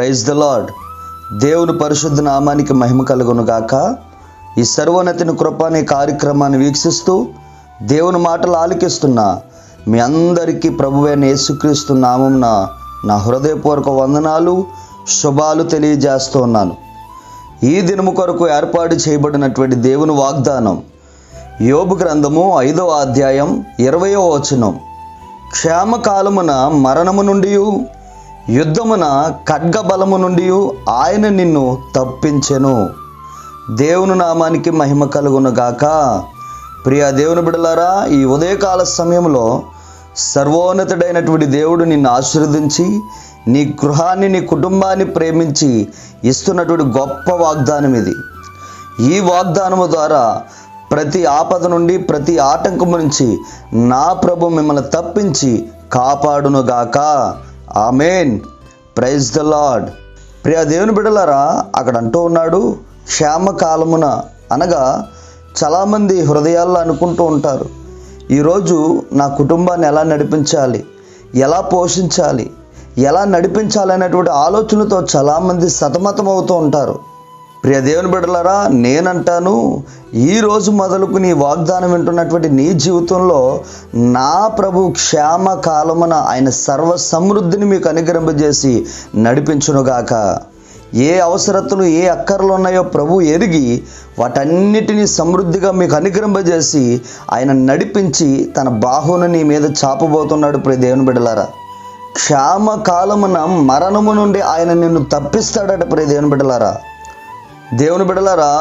Praise the lord. దేవుని పరిశుద్ధ నామానికి మహిమ కలుగును గాక. ఈ సర్వోన్నతిని కృప అనే కార్యక్రమాన్ని వీక్షిస్తూ దేవుని మాటలు ఆలకిస్తున్న మీ అందరికీ ప్రభువైన యేసుక్రీస్తు నామమున నా హృదయపూర్వక వందనాలు, శుభాలు తెలియజేస్తూ ఉన్నాను. ఈ దినము కొరకు ఏర్పాటు చేయబడినటువంటి దేవుని వాగ్దానం యోబు గ్రంథము 5వ అధ్యాయం 20వ వచనం. క్షేమకాలమున మరణము నుండి, యుద్ధమున ఖడ్గ బలము నుండి ఆయన నిన్ను తప్పించెను. దేవుని నామానికి మహిమ కలుగును గాక. ప్రియ దేవుని బిడ్డలారా, ఈ ఉదయకాల సమయంలో సర్వోన్నతుడైనటువంటి దేవుడు నిన్ను ఆశీర్వదించి నీ గృహాన్ని, నీ కుటుంబాన్ని ప్రేమించి ఇస్తున్నటువంటి గొప్ప వాగ్దానం ఇది. ఈ వాగ్దానము ద్వారా ప్రతి ఆపద నుండి, ప్రతి ఆటంకము నుంచి నా ప్రభు మిమ్మల్ని తప్పించి కాపాడునుగాక. ఆమెన్. Praise the lord. ప్రియ దేవుని బిడ్డలారా, అక్కడ అంటూ ఉన్నాడు క్షేమకాలమున అనగా చాలామంది హృదయాల్లో అనుకుంటూ ఉంటారు, ఈరోజు నా కుటుంబాన్ని ఎలా నడిపించాలి, ఎలా పోషించాలి, ఎలా నడిపించాలి అనేటువంటి ఆలోచనతో చాలామంది సతమతం అవుతూ ఉంటారు. ప్రియ దేవుని బిడ్డలారా, నేనంటాను, ఈరోజు మొదలుకుని వాగ్దానం వింటున్నటువంటి నీ జీవితంలో నా ప్రభు క్షేమ కాలమున ఆయన సర్వ సమృద్ధిని మీకు అనుగ్రహింపజేసి నడిపించునుగాక. ఏ అవసరతలు, ఏ అక్కర్లు ఉన్నాయో ప్రభు ఎరిగి వాటన్నిటినీ సమృద్ధిగా మీకు అనుగ్రహింపజేసి ఆయన నడిపించి తన బాహువును నీ మీద చాపబోతున్నాడు. ప్రియ దేవుని బిడ్డలారా, క్షేమ కాలమున మరణము నుండి ఆయన నిన్ను తప్పిస్తాడట. ప్రియ దేవుని బిడ్డలారా, దేవుని బిడ్డలారా,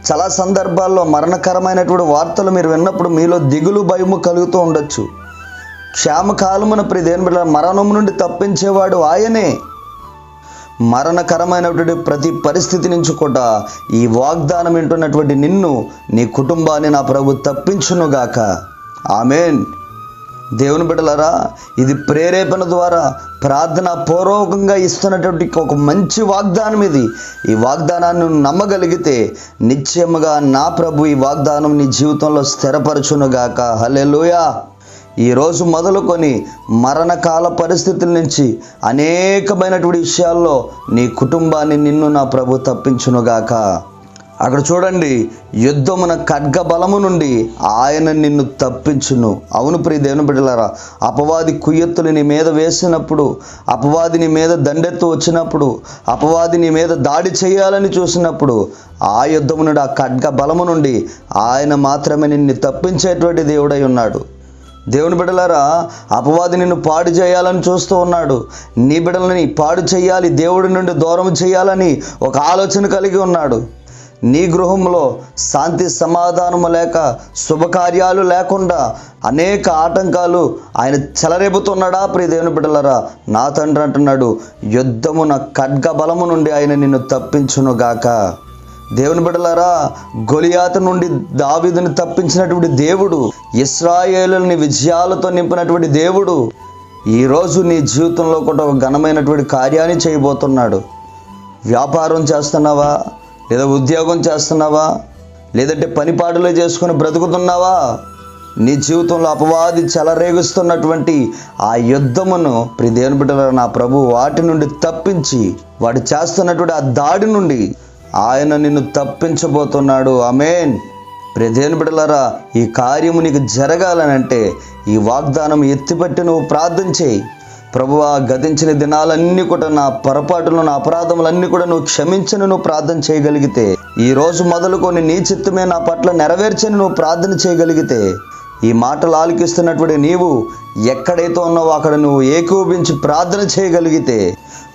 చాలా సందర్భాల్లో మరణకరమైనటువంటి వార్తలు మీరు విన్నప్పుడు మీలో దిగులు, భయము కలుగుతూ ఉండొచ్చు. క్షేమకాలమున ప్రియ దేవుని బిడ్డలారా, మరణము నుండి తప్పించేవాడు ఆయనే. మరణకరమైనటువంటి ప్రతి పరిస్థితి నుంచి కూడా ఈ వాగ్దానం వింటున్నటువంటి నిన్ను, నీ కుటుంబాన్ని నా ప్రభు తప్పించునుగాక. ఆమెన్. దేవుని బిడ్డలారా, ఇది ప్రేరేపణ ద్వారా ప్రార్థన పూర్వకంగా ఇస్తున్నటువంటి ఒక మంచి వాగ్దానం ఇది. ఈ వాగ్దానాన్ని నమ్మగలిగితే నిశ్చయముగా నా ప్రభు ఈ వాగ్దానం నీ జీవితంలో స్థిరపరచునుగాక. హల్లెలూయా. ఈరోజు మొదలుకొని మరణకాల పరిస్థితుల నుంచి అనేకమైనటువంటి విషయాల్లో నీ కుటుంబాన్ని, నిన్ను నా ప్రభు తప్పించునుగాక. అక్కడ చూడండి, యుద్ధమున ఖడ్గ బలము నుండి ఆయన నిన్ను తప్పించును. అవును ప్రియ దేవుని బిడ్డలారా, అపవాది కుయ్యెత్తులు నీ మీద వేసినప్పుడు, అపవాది నీ మీద దండెత్తు వచ్చినప్పుడు, అపవాది నీ మీద దాడి చేయాలని చూసినప్పుడు ఆ యుద్ధము నుండి, ఆ ఖడ్గ బలము నుండి ఆయన మాత్రమే నిన్ను తప్పించేటువంటి దేవుడై ఉన్నాడు. దేవుని బిడ్డలారా, అపవాది నిన్ను పాడు చేయాలని చూస్తూ ఉన్నాడు. నీ బిడ్డలని పాడు చేయాలి, దేవుడి నుండి దూరం చేయాలని ఒక ఆలోచన కలిగి ఉన్నాడు. నీ గృహంలో శాంతి సమాధానము లేక, శుభకార్యాలు లేకుండా అనేక ఆటంకాలు ఆయన చెలరేపుతున్నాడా? ప్రియ దేవుని బిడ్డలారా, నా తండ్రి అంటున్నాడు, యుద్ధమున ఖడ్గ బలము నుండి ఆయన నిన్ను తప్పించునుగాక. దేవుని బిడ్డలారా, గొలియాతు నుండి దావీదుని తప్పించినటువంటి దేవుడు, ఇశ్రాయేలుని విజయాలతో నింపినటువంటి దేవుడు ఈరోజు నీ జీవితంలో కూడా ఒక ఘనమైనటువంటి కార్యాన్ని చేయబోతున్నాడు. వ్యాపారం చేస్తున్నావా, లేదా ఉద్యోగం చేస్తున్నావా, లేదంటే పనిపాటులో చేసుకుని బ్రతుకుతున్నావా? నీ జీవితంలో అపవాది చెలరేగుస్తున్నటువంటి ఆ యుద్ధమును ప్రియ దేవుని బిడ్డలారా, నా ప్రభు వాటి నుండి తప్పించి, వాడు చేస్తున్నటువంటి ఆ దాడి నుండి ఆయన నిన్ను తప్పించబోతున్నాడు. ఆమేన్. ప్రియ దేవుని బిడ్డలారా, ఈ కార్యము నీకు జరగాలనంటే ఈ వాగ్దానం ఎత్తిపట్టి నువ్వు ప్రార్థన చేయి. ప్రభువా, గతించిన దినాలన్నీ కూడా నా పొరపాటులు, నా అపరాధములన్నీ కూడా నువ్వు క్షమించని నువ్వు ప్రార్థన చేయగలిగితే, ఈ రోజు మొదలుకొని నీ చిత్తమే నా పట్ల నెరవేర్చని నువ్వు ప్రార్థన చేయగలిగితే, ఈ మాటలు ఆలకిస్తున్నటువంటి నీవు ఎక్కడైతే ఉన్నావో అక్కడ నువ్వు ఏకోపించి ప్రార్థన చేయగలిగితే,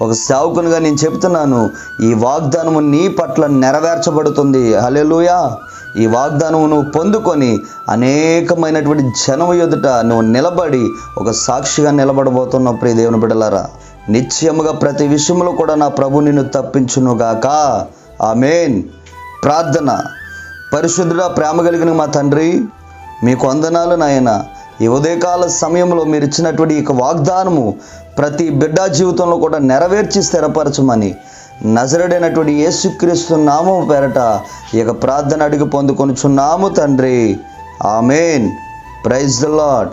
ఒక సేవకునిగా నేను చెప్తున్నాను, ఈ వాగ్దానము నీ పట్ల నెరవేర్చబడుతుంది. హల్లెలూయా. ఈ వాగ్దానము నువ్వు పొందుకొని అనేకమైనటువంటి జనం ఎదుట నువ్వు నిలబడి ఒక సాక్షిగా నిలబడబోతున్నావు. ప్రియ దేవుని బిడ్డలారా, నిశ్చయముగా ప్రతి విషయంలో కూడా నా ప్రభు నిన్ను తప్పించునుగాక. ఆమేన్. ప్రార్థన. పరిశుద్ధుడా, ప్రేమ కలిగిన మా తండ్రి, మీకు వందనాలు నాయన. ఈ ఉదయకాల సమయంలో మీరు ఇచ్చినటువంటి ఈ వాగ్దానము ప్రతి బిడ్డ జీవితంలో కూడా నెరవేర్చి స్థిరపరచమని నజరేయుడైనటువంటి యేసుక్రీస్తు నామము పేరట ఈ ప్రార్థన అడిగి పొందుకొనుచున్నాము తండ్రి. ఆమేన్. Praise the lord.